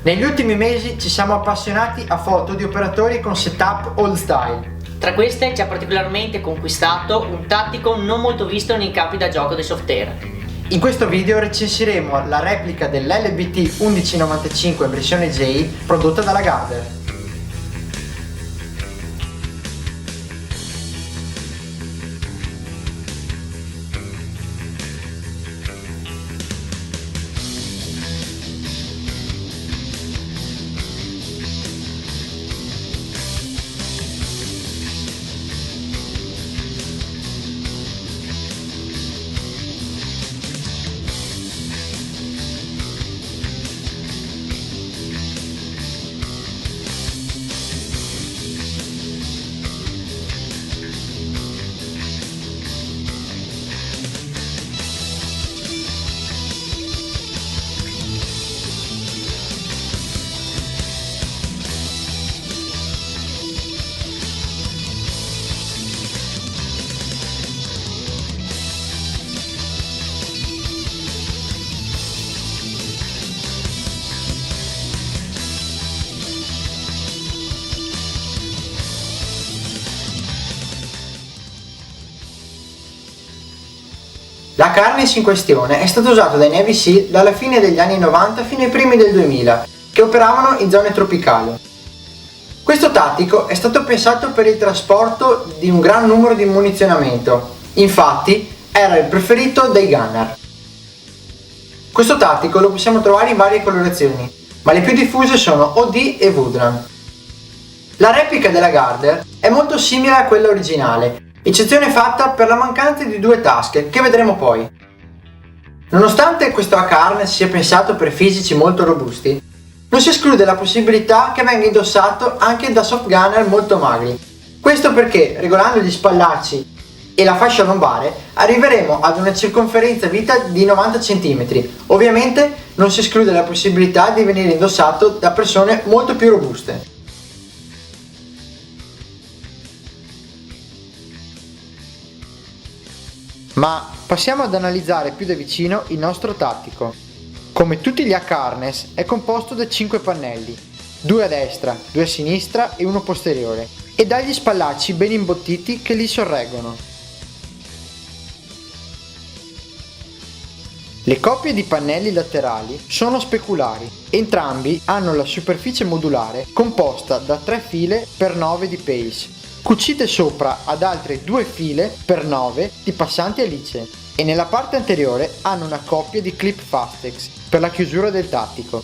Negli ultimi mesi ci siamo appassionati a foto di operatori con setup old style. Tra queste ci ha particolarmente conquistato un tattico non molto visto nei campi da gioco dei Softair. In questo video recensiremo la replica dell'LBT 1195 versione J prodotta dalla Gardner. La Carnes in questione è stata usata dai Navy SEAL dalla fine degli anni 90 fino ai primi del 2000, che operavano in zone tropicali. Questo tattico è stato pensato per il trasporto di un gran numero di munizionamento, infatti era il preferito dei gunner. Questo tattico lo possiamo trovare in varie colorazioni, ma le più diffuse sono OD e Woodland. La replica della Gardner è molto simile a quella originale, eccezione fatta per la mancanza di due tasche, che vedremo poi. Nonostante questo Carnes sia pensato per fisici molto robusti, non si esclude la possibilità che venga indossato anche da soft gunner molto magri. Questo perché, regolando gli spallacci e la fascia lombare, arriveremo ad una circonferenza vita di 90 cm. Ovviamente non si esclude la possibilità di venire indossato da persone molto più robuste. Ma passiamo ad analizzare più da vicino il nostro tattico. Come tutti gli Carnes è composto da 5 pannelli, 2 a destra, 2 a sinistra e 1 posteriore, e dagli spallacci ben imbottiti che li sorreggono. Le coppie di pannelli laterali sono speculari, entrambi hanno la superficie modulare composta da 3 file per 9 di pace, cucite sopra ad altre 2 file per 9 di passanti alice, e nella parte anteriore hanno una coppia di clip Fastex per la chiusura del tattico.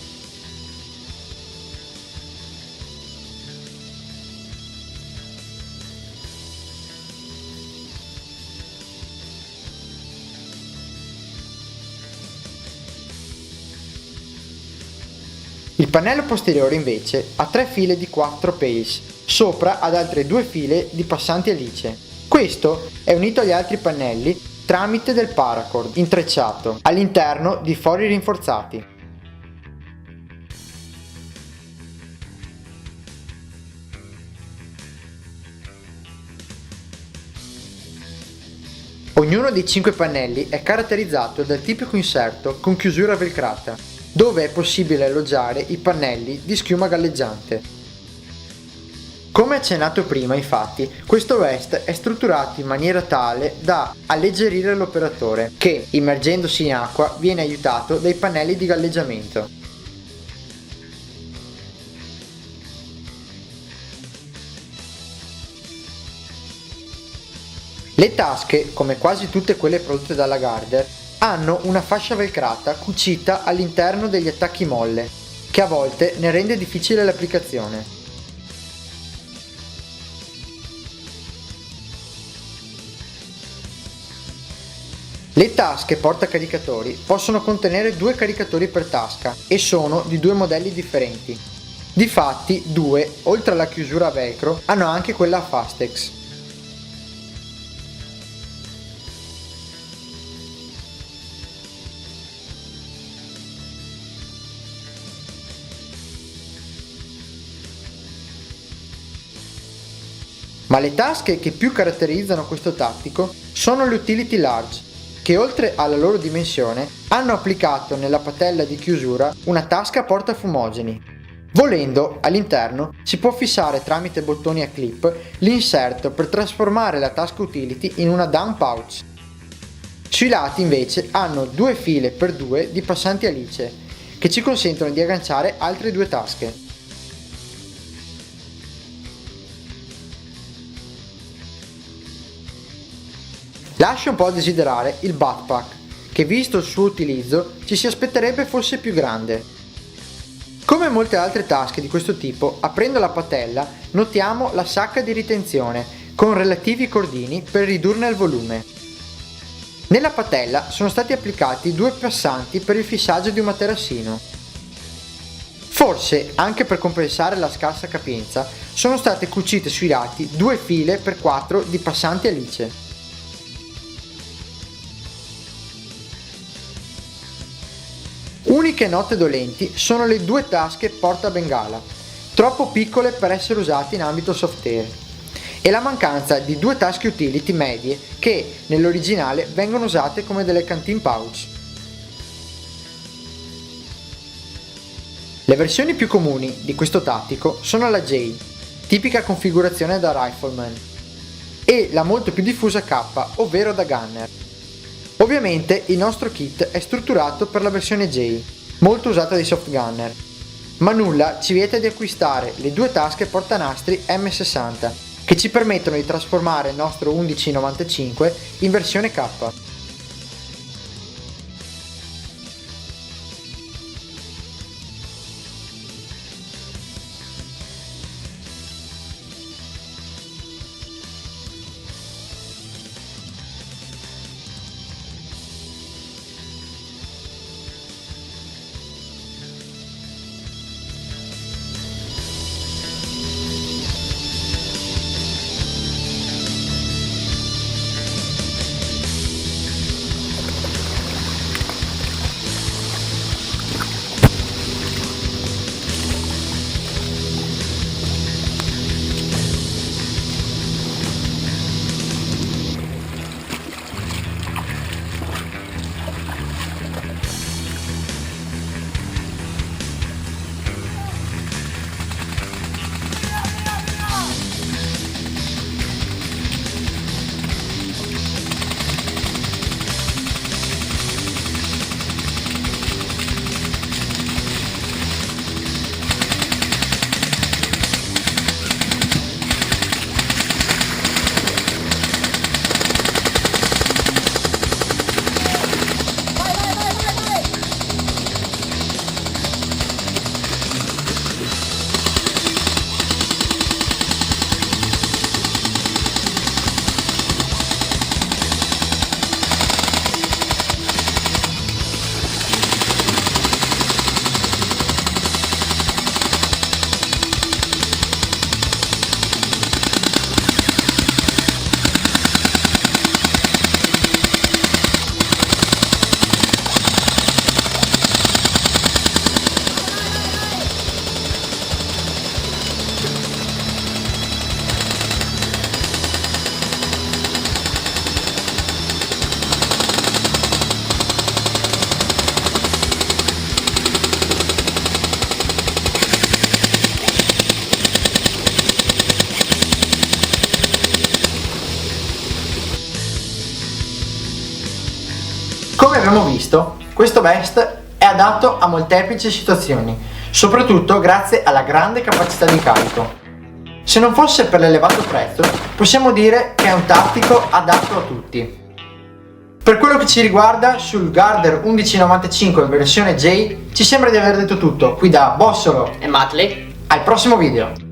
Il pannello posteriore invece ha 3 file di 4 pace, sopra ad altre 2 file di passanti alice. Questo è unito agli altri pannelli tramite del paracord intrecciato all'interno di fori rinforzati. Ognuno dei 5 pannelli è caratterizzato dal tipico inserto con chiusura velcrata, dove è possibile alloggiare i pannelli di schiuma galleggiante. Come accennato prima, infatti, questo vest è strutturato in maniera tale da alleggerire l'operatore, che, immergendosi in acqua, viene aiutato dai pannelli di galleggiamento. Le tasche, come quasi tutte quelle prodotte dalla Gardner, hanno una fascia velcrata cucita all'interno degli attacchi molle, che a volte ne rende difficile l'applicazione. Le tasche portacaricatori possono contenere 2 caricatori per tasca e sono di 2 modelli differenti. Difatti, 2, oltre alla chiusura a velcro, hanno anche quella a Fastex. Ma le tasche che più caratterizzano questo tattico sono le utility large, che oltre alla loro dimensione hanno applicato nella patella di chiusura una tasca portafumogeni. Volendo, all'interno si può fissare tramite bottoni a clip l'inserto per trasformare la tasca utility in una down pouch. Sui lati invece hanno 2 file per 2 di passanti alice che ci consentono di agganciare altre 2 tasche. Lascia un po' a desiderare il backpack, che visto il suo utilizzo ci si aspetterebbe fosse più grande. Come molte altre tasche di questo tipo, aprendo la patella notiamo la sacca di ritenzione con relativi cordini per ridurne il volume. Nella patella sono stati applicati 2 passanti per il fissaggio di un materassino. Forse, anche per compensare la scarsa capienza, sono state cucite sui lati 2 file per 4 di passanti alice. Uniche note dolenti sono le 2 tasche porta bengala, troppo piccole per essere usate in ambito softair, e la mancanza di 2 tasche utility medie che nell'originale vengono usate come delle canteen pouch. Le versioni più comuni di questo tattico sono la J, tipica configurazione da rifleman, e la molto più diffusa K, ovvero da gunner. Ovviamente il nostro kit è strutturato per la versione J, molto usata dai soft gunner, ma nulla ci vieta di acquistare le 2 tasche portanastri M60 che ci permettono di trasformare il nostro 1195 in versione K. Come abbiamo visto, questo vest è adatto a molteplici situazioni, soprattutto grazie alla grande capacità di carico. Se non fosse per l'elevato prezzo, possiamo dire che è un tattico adatto a tutti. Per quello che ci riguarda, sul Guarder 1195 in versione J ci sembra di aver detto tutto. Qui da Bossolo e Matley. al prossimo video.